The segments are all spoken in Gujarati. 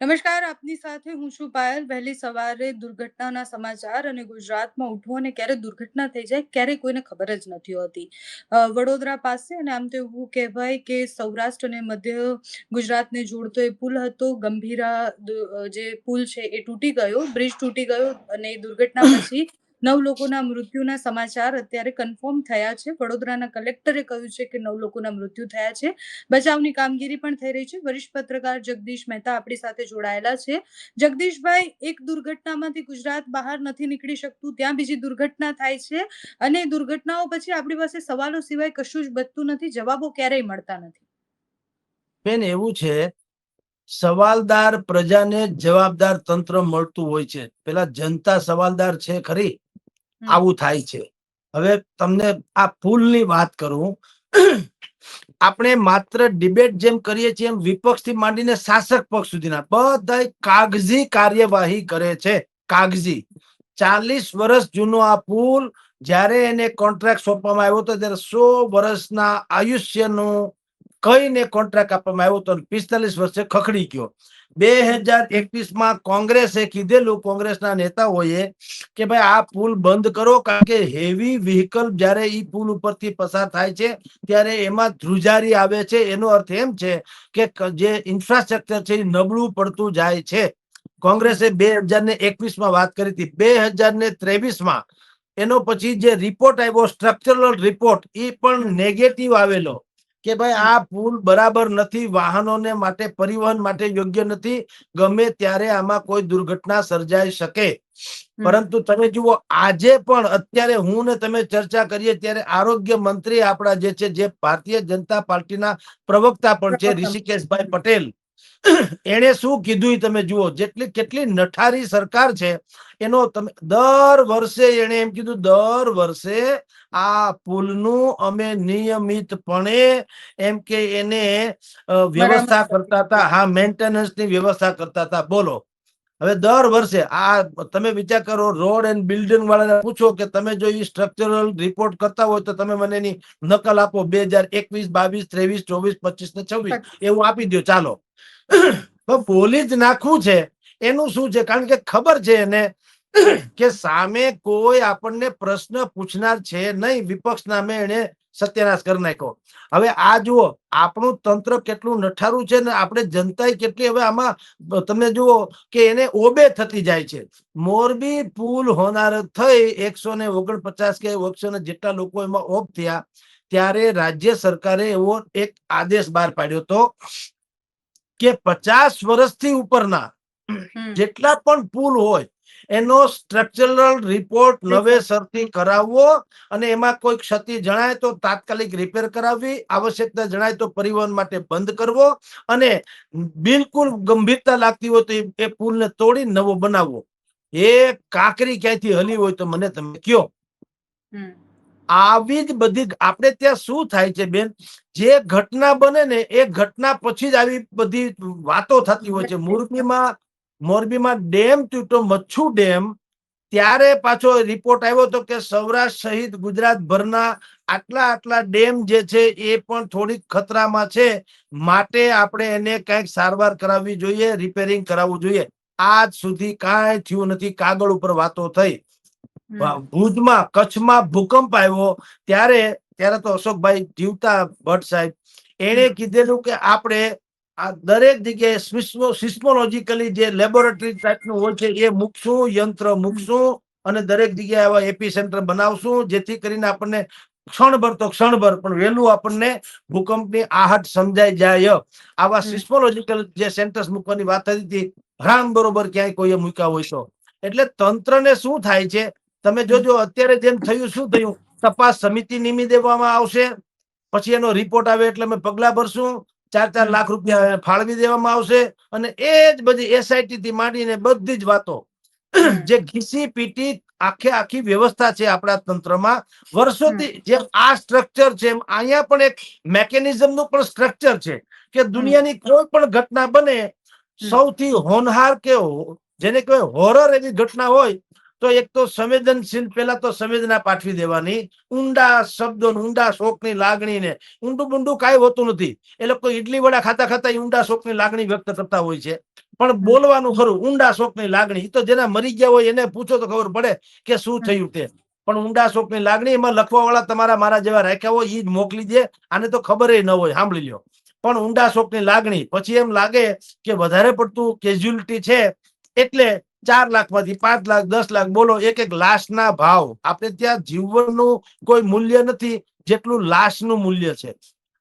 નમસ્કાર, આપની સાથે હું છું પાયલ. વહેલી સવારે દુર્ઘટનાના સમાચાર અને ગુજરાતમાં ઉઠવું અને ક્યારે દુર્ઘટના થઈ જાય ક્યારે કોઈને ખબર જ નથી હોતી. વડોદરા પાસે અને આમ તો એવું કહેવાય કે સૌરાષ્ટ્ર અને મધ્ય ગુજરાતને જોડતો એ પુલ હતો. ગંભીરા જે પુલ છે એ તૂટી ગયો, બ્રિજ તૂટી ગયો અને એ દુર્ઘટના પછી 9 લોકોના મૃત્યુના સમાચાર અત્યારે કન્ફર્મ થયા છે. વડોદરાના કલેક્ટરે કહ્યું છે કે 9 લોકોના મૃત્યુ થયા છે. બચાવની કામગીરી પણ થઈ રહી છે. વરિષ્ઠ પત્રકાર જગદીશ મહેતા આપણી સાથે જોડાયેલા છે. જગદીશભાઈ, એક દુર્ઘટનામાંથી ગુજરાત બહાર નથી નીકળી શકતું, ત્યાં બીજી દુર્ઘટના થાય છે અને દુર્ઘટનાઓ પછી આપણી પાસે સવાલો સિવાય કશું જ બચતું નથી, જવાબો ક્યારેય મળતા નથી. બેન, એવું છે, સવાલદાર પ્રજાને જવાબદાર તંત્ર મળતું હોય છે. પેલા જનતા સવાલદાર છે ખરી, આવું થાય છે. હવે તમને આ પુલની વાત કરું. આપણે માત્ર ડિબેટ જેમ કરીએ છીએ એમ વિપક્ષથી માંડીને શાસક પક્ષ સુધીના બધા કાગઝી કાર્યવાહી કરે છે. કાગઝી 40 વર્ષ જૂનો આ પુલ જ્યારે એને કોન્ટ્રાક્ટ સોંપવામાં આવ્યો હતો ત્યારે 100 વર્ષના આયુષ્યનું કઈને કોન્ટ્રાક્ટ આપવામાં આવ્યો હતો. 45 વર્ષે ખખડી ગયો. 2021માં કોંગ્રેસે કીધેલું, કોંગ્રેસના નેતાઓએ, કે ભાઈ આ પુલ બંધ કરો, કારણ કે હેવી વ્હીકલ જ્યારે ઈ પુલ ઉપરથી પસાર થાય છે ત્યારે એમાં ધ્રુજારી આવે છે. એનો અર્થ એમ છે કે જે ઇન્ફ્રાસ્ટ્રક્ચર છે એ નબળું પડતું જાય છે. કોંગ્રેસે 2021માં વાત કરી હતી. 2023માં એનો પછી જે રિપોર્ટ આવ્યો, સ્ટ્રક્ચરલ રિપોર્ટ, એ પણ નેગેટિવ આવેલો કે ભાઈ આ પુલ બરાબર નથી, વાહનોને માટે, પરિવહન માટે યોગ્ય નથી, ગમે ત્યારે આમાં કોઈ દુર્ઘટના સર્જાઈ શકે. પરંતુ તમે જુઓ, આજે પણ અત્યારે હું ને તમે ચર્ચા કરીએ ત્યારે આરોગ્ય મંત્રી આપણા જે છે, જે ભારતીય જનતા પાર્ટીના પ્રવક્તા પણ છે, ઋષિકેશભાઈ પટેલ, એને શું કીધું તમે જુઓ. કેટલી નઠારી સરકાર છે એનો. તમે દર વર્ષે એને એમ કીધું, દર વર્ષે આ પુલનું અમે નિયમિતપણે એમ કે એને વ્યવસ્થા કરતા હતા. હા, મેન્ટેનન્સની વ્યવસ્થા કરતા હતા. બોલો, હવે દર વર્ષે આ તમે વિચાર કરો, રોડ એન્ડ બિલ્ડિંગ વાળાને પૂછો કે તમે જો એ સ્ટ્રક્ચરલ રિપોર્ટ કરતા હોય તો તમે મને એની નકલ આપો. 2021, 22, 23, 24, 25 ને 26 એવું આપી દો, ચાલો. બોલી જ નાખવું છે. એનું શું છે? કારણ કે ખબર છે એને કે સામે કોઈ આપણને પ્રશ્ન પૂછનાર છે નહીં. વિપક્ષ નામે એને સત્યાનાશ કરી નાખ્યો. હવે આ જુઓ, આપણું તંત્ર કેટલું નઠારું છે ને આપણે જનતા કેટલી. હવે આમાં તમે જુઓ કે એને ઓબે થતી જાય છે. મોરબી પુલ હોનાર થઈ 149 કે 100 જેટલા લોકો એમાં ઓફ થયા ત્યારે રાજ્ય સરકારે એવો એક આદેશ બહાર પાડ્યો હતો કે 50 વર્ષથી ઉપરના જેટલા પણ પુલ હોય એનો સ્ટ્રક્ચરલ રિપોર્ટ નવેસરથી કરાવવો અને એમાં કોઈ ક્ષતિ જણાય તો તાત્કાલિક રિપેર કરાવવી, આવશ્યકતા જણાય તો પરિવહન માટે બંધ કરવો અને બિલકુલ ગંભીરતા લાગતી હોય તો એ પુલને તોડી નવો બનાવવો. એ કાંકરી ક્યાંયથી હલી હોય તો મને તમે કયો. આવી જ બધી આપણે ત્યાં શું થાય છે બેન, જે ઘટના બને ને એ ઘટના પછી જ આવી બધી વાતો થતી હોય છે. મોરબીમાં ડેમ તૂટ્યો, મચ્છુ ડેમ, ત્યારે પાછો રિપોર્ટ આવ્યો હતો કે સૌરાષ્ટ્ર સહિત ગુજરાતભરના આટલા ડેમ જે છે એ પણ થોડીક ખતરામાં છે, માટે આપણે એને કંઈક સારવાર કરાવવી જોઈએ, રિપેરિંગ કરાવવું જોઈએ. આજ સુધી કાંઈ થયું નથી. કાગળ ઉપર વાતો થઈ. ભુજમાં, કચ્છમાં ભૂકંપ આવ્યો ત્યારે તો અશોકભાઈ જીવતા ભટ્ટ સાહેબ, એને કીધેલું કે આપણે આ દરેક જગ્યાએ સિસ્મોલોજીકલી જે લેબોરેટરી ટાઈપનું હોય છે એ મૂકશું, યંત્ર મૂકશું અને દરેક જગ્યાએ આવા એપી સેન્ટર બનાવશું, જેથી કરીને આપણને ક્ષણભર પણ વહેલું આપણને ભૂકંપની આહટ સમજાઈ જાય. આવા સિસ્મોલોજીકલ જે સેન્ટર્સ મૂકવાની વાત થઈ હતી, રામ બરોબર ક્યાંય કોઈએ મૂક્યા હોય તો. એટલે તંત્રને શું થાય છે, તમે જોજો અત્યારે જેમ થયું, શું થયું, તપાસ સમિતિ નિમી દેવામાં આવશે, પછી એનો રિપોર્ટ આવે એટલે અમે પગલા ભરશું, 4 લાખ રૂપિયા ફાળવી દેવામાં આવશે અને એ જ બધી એસઆઈટી થી માંડીને બધી જ વાતો જે ઘીસી પીટી આખી વ્યવસ્થા છે આપણા તંત્રમાં વર્ષોથી. જેમ આ સ્ટ્રક્ચર છે એમ અહીંયા પણ એક મેકેનિઝમ નું પણ સ્ટ્રક્ચર છે કે દુનિયાની કોઈ પણ ઘટના બને, સૌથી હોનહાર કે જેને કહેવાય હોરર એવી ઘટના હોય તો એક તો સંવેદનશીલ, પેલા તો સંવેદના પાઠવી દેવાની, ઊંડા શબ્દો, ઊંડા શોકની લાગણી ને ઊંડું બુંડું કાંઈ હોતું નથી. એ લોકો ઈડલી વડા ખાતા ખાતા ઊંડા શોકની લાગણી વ્યક્ત કરતા હોય છે. પણ બોલવાનું ખરું ઊંડા શોકની લાગણી, તો જેના મરી ગયા હોય એને પૂછો તો ખબર પડે કે શું થયું તે. પણ ઊંડા શોકની લાગણી એમાં લખવા વાળા તમારા મારા જેવા રાખ્યા હોય એ જ મોકલી દે, આને તો ખબર ન હોય, સાંભળી લ્યો. પણ ઊંડા શોકની લાગણી, પછી એમ લાગે કે વધારે પડતું કેઝ્યુઅલિટી છે એટલે 4 લાખમાંથી 5 લાખ 10 લાખ બોલો, એક એક લાશના ભાવ. આપણે ત્યાં જીવનનું કોઈ મૂલ્ય નથી જેટલું લાશનું મૂલ્ય છે.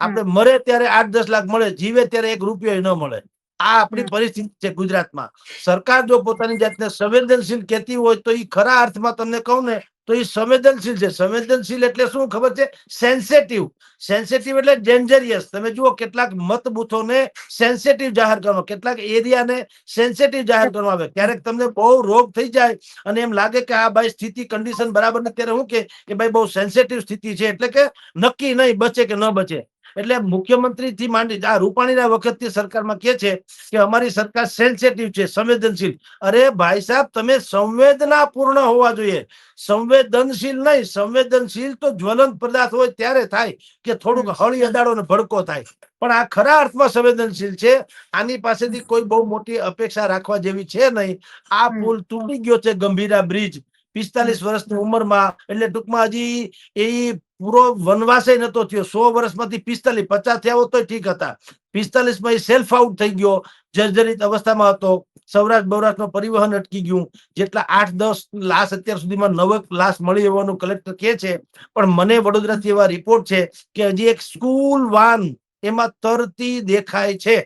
આપણે મરે ત્યારે 8-10 લાખ મળે, જીવે ત્યારે 1 રૂપિયો ન મળે. આ આપણી પરિસ્થિતિ છે ગુજરાતમાં. સરકાર જો પોતાની જાતને સંવેદનશીલ કહેતી હોય તો એ ખરા અર્થમાં તમને કહું ને તો એ સંવેદનશીલ છે. સંવેદનશીલ એટલે શું ખબર છે? સેન્સેટિવ. સેન્સેટિવ એટલે ડેન્જરિયસ. તમે જુઓ કેટલાક મત બૂથોને સેન્સેટિવ જાહેર કરવામાં, કેટલાક એરિયાને સેન્સેટિવ જાહેર કરવામાં આવે. ક્યારેક તમને બહુ રોગ થઈ જાય અને એમ લાગે કે આ ભાઈ સ્થિતિ કન્ડિશન બરાબર નથી, ત્યારે હું કે ભાઈ બહુ સેન્સેટિવ સ્થિતિ છે, એટલે કે નક્કી નહીં બચે કે ન બચે. એટલે મુખ્યમંત્રી થી માંડી આ રૂપાણીના વખતથી સરકારમાં કે છે કે અમારી સરકાર સેન્સેટિવ છે, સંવેદનશીલ. અરે ભાઈ સાહેબ, તમે સંવેદનાપૂર્ણ હોવા જોઈએ, સંવેદનશીલ નહીં. સંવેદનશીલ તો જ્વલંત પદાર્થ હોય ત્યારે થાય કે થોડુંક હળી અડાડો ને ભડકો થાય. પણ આ ખરા અર્થમાં સંવેદનશીલ છે. આની પાસેથી કોઈ બહુ મોટી અપેક્ષા રાખવા જેવી છે નહીં. આ પુલ તૂટી ગયો છે, ગંભીરા બ્રિજ, 45 વર્ષની ઉંમરમાં. એટલે ટૂંકમાં હજી એ પૂરો વનવાસે નતો થયો. 100 વર્ષમાંથી 45, 50 થયા હોત તો ઠીક હતા. 45માં એ સેલ્ફ આઉટ થઈ ગયો, જર્જરિત અવસ્થામાં હતો. સૌરાષ્ટ્ર બૌરાષ્ટ્રનું પરિવહન અટકી ગયું. જેટલા 8-10 લાશ અત્યાર સુધીમાં 9 લાશ મળી હોવાનું કલેક્ટર કહે છે. પણ મને વડોદરાથી એવા રિપોર્ટ છે કે હજી એક સ્કૂલ વાન એમાં તરતી દેખાય છે.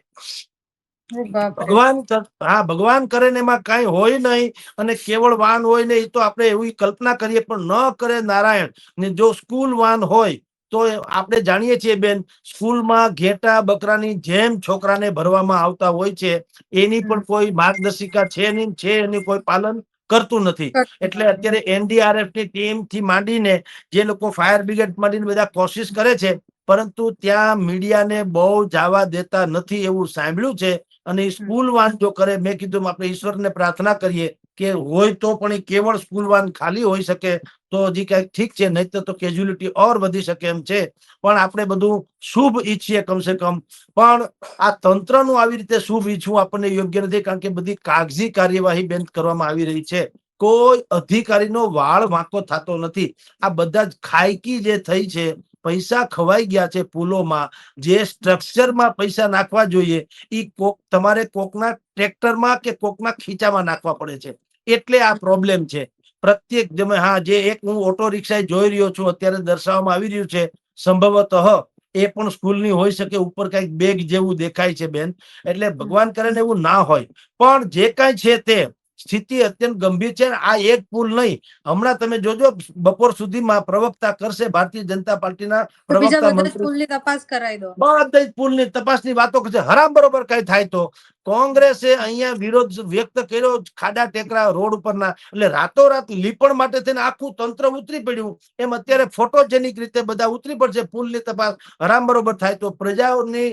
ભગવાન કરે ને એમાં કઈ હોય નહીં અને કેવળ વાન હોય ને એ તો આપણે એવી કલ્પના કરીએ, પણ ન કરે નારાયણ. ને જો સ્કૂલ વાન હોય તો આપણે જાણીએ છીએ બેન, સ્કૂલમાં ઘેટા બકરાની જેમ છોકરાને ભરવામાં આવતા હોય છે. એની પણ કોઈ માર્ગદર્શિકા છે નહીં, છે એની કોઈ પાલન કરતું નથી. એટલે અત્યારે NDRF ની ટીમ થી માંડીને જે લોકો ફાયર બ્રિગેડ માંડીને બધા કોશિશ કરે છે, પરંતુ ત્યાં મીડિયાને બહુ જવા દેતા નથી એવું સાંભળ્યું છે. અને સ્કૂલ વાન જો કરે, મેં કીધું આપણે ઈશ્વરને પ્રાર્થના કરીએ કે હોય તો પણ એ કેવળ સ્કૂલ વાન ખાલી હોઈ શકે તો હજી કઈક ઠીક છે, નહીં તો કેઝ્યુઅલિટી ઓર વધી શકે એમ છે. પણ આપણે બધું શુભ ઈચ્છીએ કમસે કમ. પણ આ તંત્રનું આવી રીતે શુભ ઈચ્છવું આપણને યોગ્ય નથી, કારણ કે બધી કાગઝી કાર્યવાહી બેન કરવામાં આવી રહી છે. કોઈ અધિકારીનો વાળ વાંકો થતો નથી. આ બધા જ ખાયકી જે થઈ છે, પૈસા ખવાઈ ગયા છે પુલોમાં. જે સ્ટ્રક્ચરમાં પૈસા નાખવા જોઈએ એ તમારે કોકના ટ્રેક્ટરમાં કે કોકના ખીચામાં નાખવા પડે છે. એટલે આ પ્રોબ્લેમ છે. પ્રત્યેક જે એક હું ઓટો રિક્ષા જોઈ રહ્યો છું અત્યારે દર્શાવવામાં આવી રહ્યું છે, સંભવતઃ એ પણ સ્કૂલની હોઈ શકે. ઉપર કઈક બેગ જેવું દેખાય છે બેન. એટલે ભગવાન કરે ને એવું ના હોય, પણ જે કઈ છે તે સ્થિતિ અત્યંત ગંભીર છે. આ એક પુલ નહીં, હમણાં તમે જોજો બપોર સુધીમાં પ્રવક્તા કરશે, ભારતીય જનતા પાર્ટીના પ્રવક્તા મંત્રી પુલની તપાસ કરાવી દો. બધા જ પુલની તપાસની વાતો કરશે. હરામ બરોબર કઈ થાય તો કોંગ્રેસે અહીંયા વિરોધ વ્યક્ત કર્યો ખાડા ટેકરા રોડ ઉપરના, એટલે રાતોરાત લીપણ માટે થઈને આખું તંત્ર ઉતરી પડ્યું. એમ અત્યારે ફોટોજેનિક રીતે બધા ઉતરી પડશે. પુલની તપાસ હરામ બરોબર થાય તો પ્રજાઓની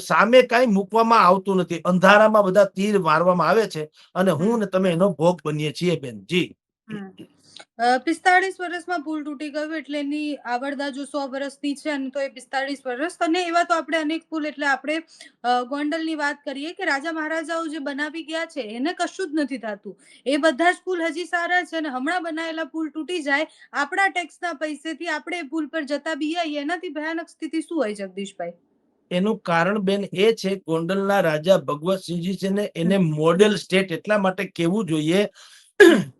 સામે કઈ મૂકવામાં આવતું નથી. અંધારામાં બધા તીર મારવામાં આવે છે અને હું ને તમે એનો ભોગ બનીએ છીએ બેન. જી 45 વર્ષમાં પુલ તૂટી ગયો એટલે એની આવરદા જો 100 વર્ષની છે અને તો એ 45 વર્ષ. અને એવા તો આપણે અનેક પુલ, એટલે આપણે ગોંડલની વાત કરીએ કે રાજા મહારાજાઓ જે બનાવી ગયા છે એને કશું જ નથી થતું. એ બધા જ પુલ હજી સારા છે અને હમણાં બનાવેલા પુલ તૂટી જાય આપણા ટેક્સના પૈસેથી આપણે એ પુલ પર જતા બી આવીએ, એનાથી ભયાનક સ્થિતિ શું હોય જગદીશભાઈ? એનું કારણ બેન એ છે, ગોંડલના રાજા ભગવતસિંહજી છે ને એને મોડેલ સ્ટેટ એટલા માટે કેવું જોઈએ.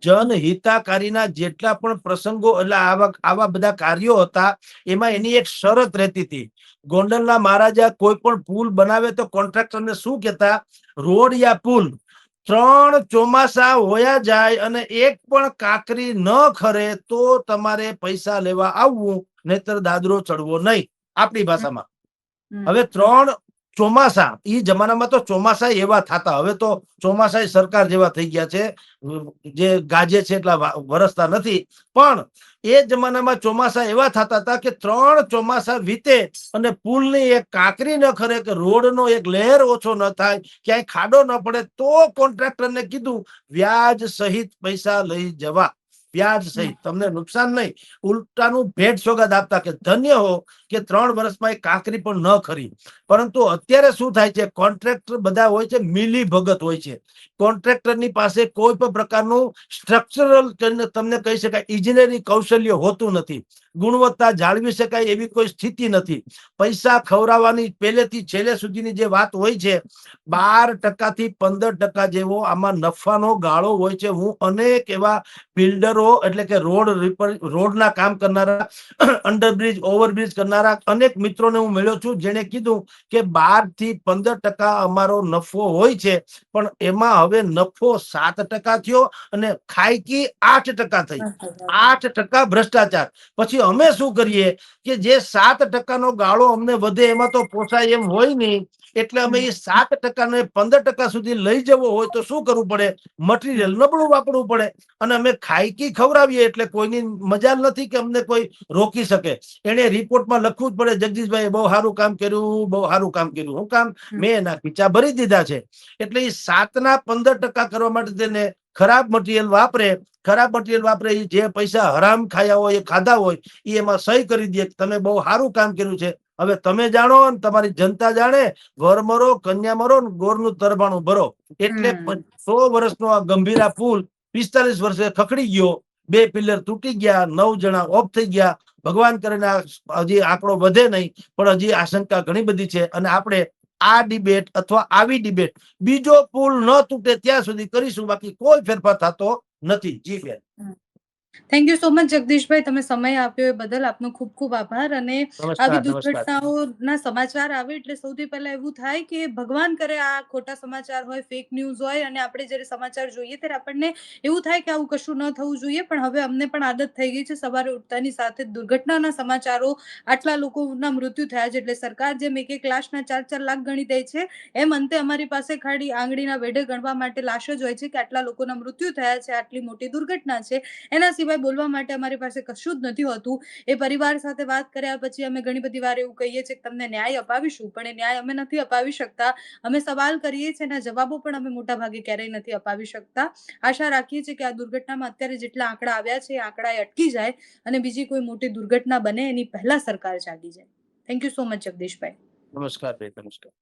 જનહિતાકારીના જેટલા પણ પ્રસંગો, એટલે આવા બધા કાર્યો હતા, એમાં એની એક શરત રહેતી હતી. ગોંડલના મહારાજા કોઈ પણ પુલ બનાવે તો કોન્ટ્રાક્ટરને શું કહેતા, રોડ યા પુલ 3 ચોમાસા હોયા જાય અને એક પણ કાંકરી ન ખરે તો તમારે પૈસા લેવા આવવું, નહીતર દાદરો ચડવો નહીં, આપણી ભાષામાં. હવે 3 ચોમાસા, ઈ જમાનામાં તો ચોમાસા એવા થતા, હવે તો ચોમાસા સરકાર જેવા થઈ ગયા છે, જે ગાજે છે એટલા વરસતા નથી. પણ એ જમાનામાં ચોમાસા એવા થતા હતા કે 3 ચોમાસા વીતે અને પુલની એક કાંકરી ન ખરે, કે રોડનો એક લહેર ઓછો ન થાય, ક્યાંય ખાડો ન પડે તો કોન્ટ્રાક્ટરને કીધું વ્યાજ સહિત પૈસા લઈ જવા. વ્યાજ સહિત તમને નુકસાન નહીં, ઉલટાનું ભેટ સોગાદ આપતા કે ધન્ય હો કે 3 વર્ષમાં એક કાંકરી પણ ન ખરી. પરંતુ અત્યારે શું થાય છે, કોન્ટ્રાક્ટર બધા હોય છે, મિલી ભગત હોય છે. કોન્ટ્રાક્ટરની પાસે કોઈ પણ પ્રકારનું સ્ટ્રક્ચરલ તમને કહી શકાય ઇજનેરી કૌશલ્ય હોતું નથી. ગુણવત્તા જાળવી શકાય એવી કોઈ સ્થિતિ નથી. પૈસા ખવડાવવાની પહેલેથી છેલ્લે સુધીની જે વાત હોય છે, 12% થી 15% જેવો આમાં નફાનો ગાળો હોય છે. હું અનેક એવા બિલ્ડરો એટલે કે રોડના કામ કરનારા, અંડરબ્રિજ ઓવરબ્રિજ કરનારા અનેક મિત્રોને હું મળ્યો છું, જેને કીધું કે 12 થી 15% અમારો નફો હોય છે, પણ એમાં હવે નફો 7% થયો અને ખાયકી 8% થઈ. 8% ભ્રષ્ટાચાર. પછી અમે શું કરીએ કે જે 7% ગાળો અમને વધે એમાં તો પોસાય એમ હોય નહીં, એટલે અમે એ 7% ને 15% સુધી લઈ જવો હોય તો શું કરવું પડે, મટીરિયલ નબળું વાપરવું પડે. અને અમે ખાયકી ખવડાવીએ એટલે કોઈની મજાલ નથી કે અમને કોઈ રોકી શકે. એને રિપોર્ટમાં લખવું જ પડે, જગદીશભાઈ બહુ સારું કામ કર્યું, બહુ સારું કામ કર્યું. હું કામ મેં એના ખીચા ભરી દીધા છે. એટલે એ 7 ના 15% કરવા માટે તેને ખરાબ મટીરિયલ વાપરે. ખરાબ મટીરિયલ વાપરે, જે પૈસા હરામ ખાયા હોય એ ખાધા હોય એ એમાં સહી કરી દે, તમે બહુ સારું કામ કર્યું છે. હવે તમે જાણો ને તમારી જનતા જાણે, વર મરો કન્યા મરો ને ગોરનું તરભાણું ભરો. એટલે 100 વર્ષનો આ ગંભીરા પુલ 45 વર્ષે ખખડી ગયો, 2 પિલર તૂટી ગયા, 9 જણા ઓફ થઈ ગયા. ભગવાન કરીને હજી આંકડો વધે નહીં, પણ હજી આશંકા ઘણી બધી છે. અને આપણે આ ડિબેટ અથવા આવી ડિબેટ બીજો પુલ ન તૂટે ત્યાં સુધી કરીશું, બાકી કોઈ ફેરફાર થતો નથી. જી બેન. થેન્ક યુ સો મચ જગદીશભાઈ, તમે સમય આપ્યો એ બદલ આપનો ખૂબ ખૂબ આભાર. અને આવી નમસ્કાર. નમસ્કાર. દુર્ઘટનાઓના સમાચાર આવે એટલે સૌથી પહેલા એવું થાય કે ભગવાન કરે આ ખોટા સમાચાર હોય, ફેક ન્યૂઝ હોય, અને આપણે જ્યારે સમાચાર જોઈએ ત્યારે આપણને એવું થાય કે આવું કશું ન થવું જોઈએ. પણ હવે અમને પણ આદત થઈ ગઈ છે સવારે ઉઠતાની સાથે દુર્ઘટનાના સમાચારો, આટલા લોકોના મૃત્યુ થયા છે એટલે સરકાર જેમ 1 લાશના 4 લાખ ગણી દે છે, એમ અંતે અમારી પાસે ખાલી આંગળીના વેઢે ગણવા માટે લાશ જ હોય છે કે આટલા લોકોના મૃત્યુ થયા છે, આટલી મોટી દુર્ઘટના છે. એના સિવાય બોલવા માટે અમારી પાસે કશું જ નથી હોતું. એ પરિવાર સાથે વાત કર્યા પછી અમે ઘણી બધી વાર એવું કહીએ છીએ કે તમને ન્યાય અપાવીશું, પણ એ ન્યાય અમે નથી અપાવી શકતા. અમે સવાલ કરીએ છીએ, એના જવાબો પણ અમે મોટા ભાગે ક્યારેય નથી અપાવી શકતા. આશા રાખીએ છીએ કે આ દુર્ઘટનામાં અત્યારે જેટલા આંકડા આવ્યા છે એ આંકડા અટકી જાય અને બીજી કોઈ મોટી દુર્ઘટના બને એની પહેલા સરકાર જાગી જાય. થેન્ક યુ સો મચ જગદીશભાઈ. નમસ્કાર બેન. નમસ્કાર.